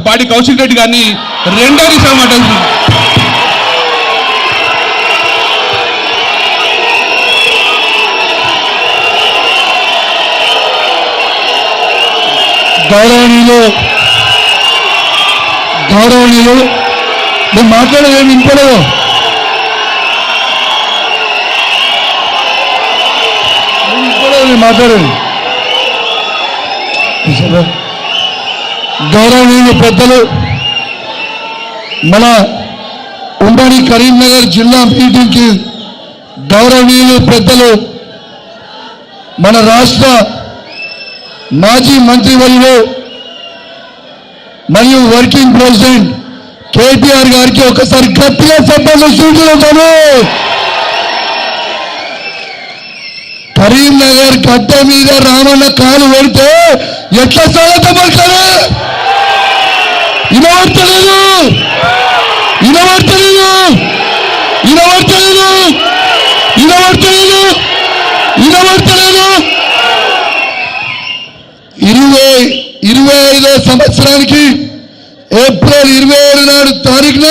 పాడి కౌశిక్ రెడ్డి గారిని రెండోసారి మాట్లాడుతున్నాను. గౌరవనీయులు నేను మాట్లాడేది ఇంపడదు. మాట్లాడేది గౌరవనీయులు పెద్దలు, మన ఉమ్మడి కరీంనగర్ జిల్లా మీటింగ్కి గౌరవనీయులు పెద్దలు, మన రాష్ట్ర మాజీ మంత్రివర్యులు మరియు వర్కింగ్ ప్రెసిడెంట్ కేటీఆర్ గారికి ఒకసారి గట్టిగా చెప్పాలి. సూచనలు కరీంనగర్ గడ్డ మీద రామన్న కాలు పెడితే ఎట్లా స్వాగతం పడతారు? వినబడతలేదు, వినబడతలేదు, వినబడతలేదు, వినబడతలేదు, వినబడతలేదు. 25వ సంవత్సరానికి ఏప్రిల్ 27 నాడు తారీఖున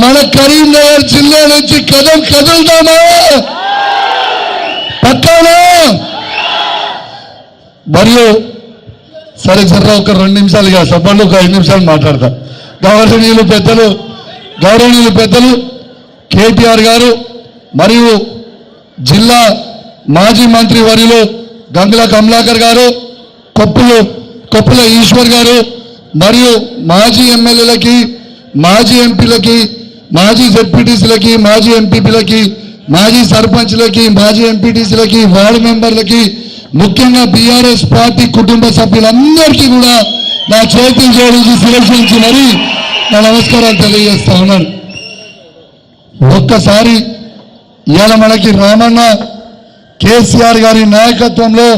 మన కరీంనగర్ జిల్లా నుంచి కదులుతామా? పక్కానా? మరియు సరే సరే ఒక 2 నిమిషాలుగా సభలో ఒక 5 నిమిషాలు మాట్లాడతా. గౌరవనీయులు పెద్దలు కేటీఆర్ గారు మరియు జిల్లా మాజీ మంత్రి వర్యులు గంగుల కమలాకర్ గారు, కొప్పుల ఈశ్వర్ గారు మరియు మాజీ ఎమ్మెల్యేలకి, మాజీ ఎంపీలకి, మాజీ జెడ్పీటీసీలకి, మాజీ ఎంపీపీలకి, మాజీ సర్పంచ్లకి, మాజీ ఎంపీటీసీలకి, వార్డు మెంబర్లకి, ముఖ్యంగా బీఆర్ఎస్ పార్టీ కుటుంబ సభ్యులందరికీ కూడా నా చేతులు జోడించి శిరసించి మరీ నా నమస్కారాలు తెలియజేస్తా ఉన్నాను. ఒక్కసారి ఇవాళ మనకి రామన్న కేసీఆర్ గారి నాయకత్వంలో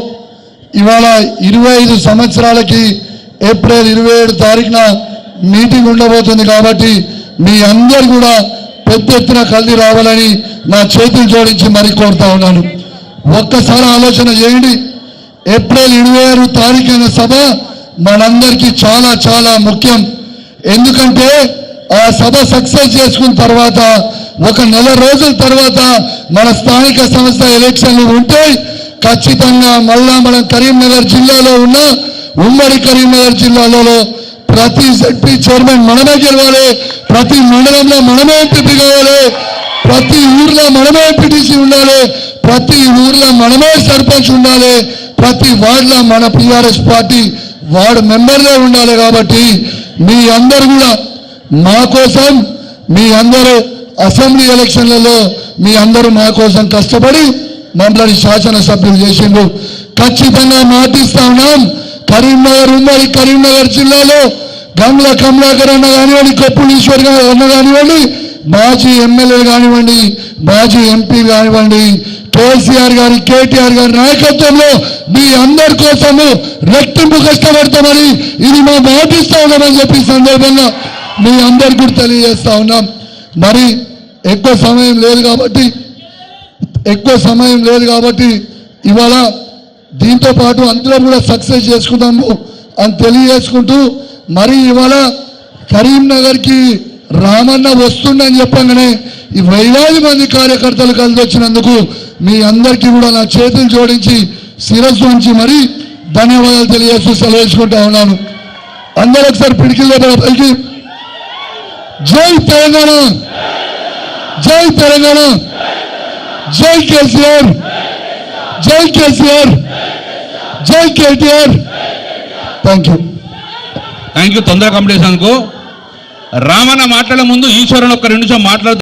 ఇవాళ 25 సంవత్సరాలకి ఏప్రిల్ 27 తారీఖున మీటింగ్ ఉండబోతుంది. కాబట్టి మీ అందరు కూడా పెద్ద ఎత్తున కలిసి రావాలని నా చేతులు జోడించి మరి కోరుతా ఉన్నాను. ఒక్కసారి ఆలోచన చేయండి. ఏప్రిల్ 27 తారీఖున సభ మనందరికీ చాలా చాలా ముఖ్యం. ఎందుకంటే ఆ సభ సక్సెస్ చేసుకున్న తర్వాత ఒక నెల రోజుల తర్వాత మన స్థానిక సంస్థ ఎలక్షన్లు ఉంటే ఖచ్చితంగా మళ్ళా మనం కరీంనగర్ జిల్లాలో ఉన్న ఉమ్మడి కరీంనగర్ జిల్లాలో ప్రతి జెడ్పీ చైర్మన్ మనమే గెలవాలి, ప్రతి మండలంలో మనమే ఎంపీ కావాలి, ప్రతి ఊర్లో మనమే ఎంపీటీసీ ఉండాలి, ప్రతి ఊర్లో మనమే సర్పంచ్ ఉండాలి, ప్రతి వార్డులో మన టీఆర్ఎస్ పార్టీ వార్డు మెంబర్లే ఉండాలి. కాబట్టి మీ అందరూ కూడా మా కోసం, మీ అందరూ అసెంబ్లీ ఎలక్షన్లలో మీ అందరూ మా కోసం కష్టపడి మమ్మల్ని శాసనసభ్యులు చేసిండ్రు. ఖచ్చితంగా మాటిస్తా ఉన్నాం. ఉమ్మడి కరీంనగర్ జిల్లాలో గంగుల కమలాకర్ అన్న కానివ్వండి, కొప్పులీశ్వర్ అన్న కానివ్వండి, మాజీ ఎమ్మెల్యేలు కానివ్వండి, మాజీ ఎంపీ కానివ్వండి, కేసీఆర్ గారి కేటీఆర్ గారి నాయకత్వంలో మీ అందరి కోసము రెట్టింపు కష్టపడతామని ఇది మా మాటిస్తా ఉన్నామని చెప్పి సందర్భంగా మీ అందరికి కూడా తెలియజేస్తా ఉన్నాం. మరి ఎక్కువ సమయం లేదు కాబట్టి ఇవాళ దీంతో పాటు అందరూ కూడా సక్సెస్ చేసుకుందాము అని తెలియజేసుకుంటూ, మరి ఇవాళ కరీంనగర్కి రామన్న వస్తుండని చెప్పగానే ఈ వేలాది మంది కార్యకర్తలు కలిసి వచ్చినందుకు మీ అందరికీ కూడా నా చేతులు జోడించి శిరస్సు ఉంచి మరీ ధన్యవాదాలు తెలియజేస్తూ సెలవుకుంటా ఉన్నాను. అందరూ ఒకసారి పిడికిల్లో పైకి జై తెలంగాణ, జై తెలంగాణ, జై కేసీఆర్, జై కేసీఆర్, జై కేటీఆర్. Thank you. తొందరగా కంప్లీట్ చేసినందుకు. రామన్న మాట్లాడే ముందు ఈశ్వరన్ ఒక 2 నిమిషం మాట్లాడుతూ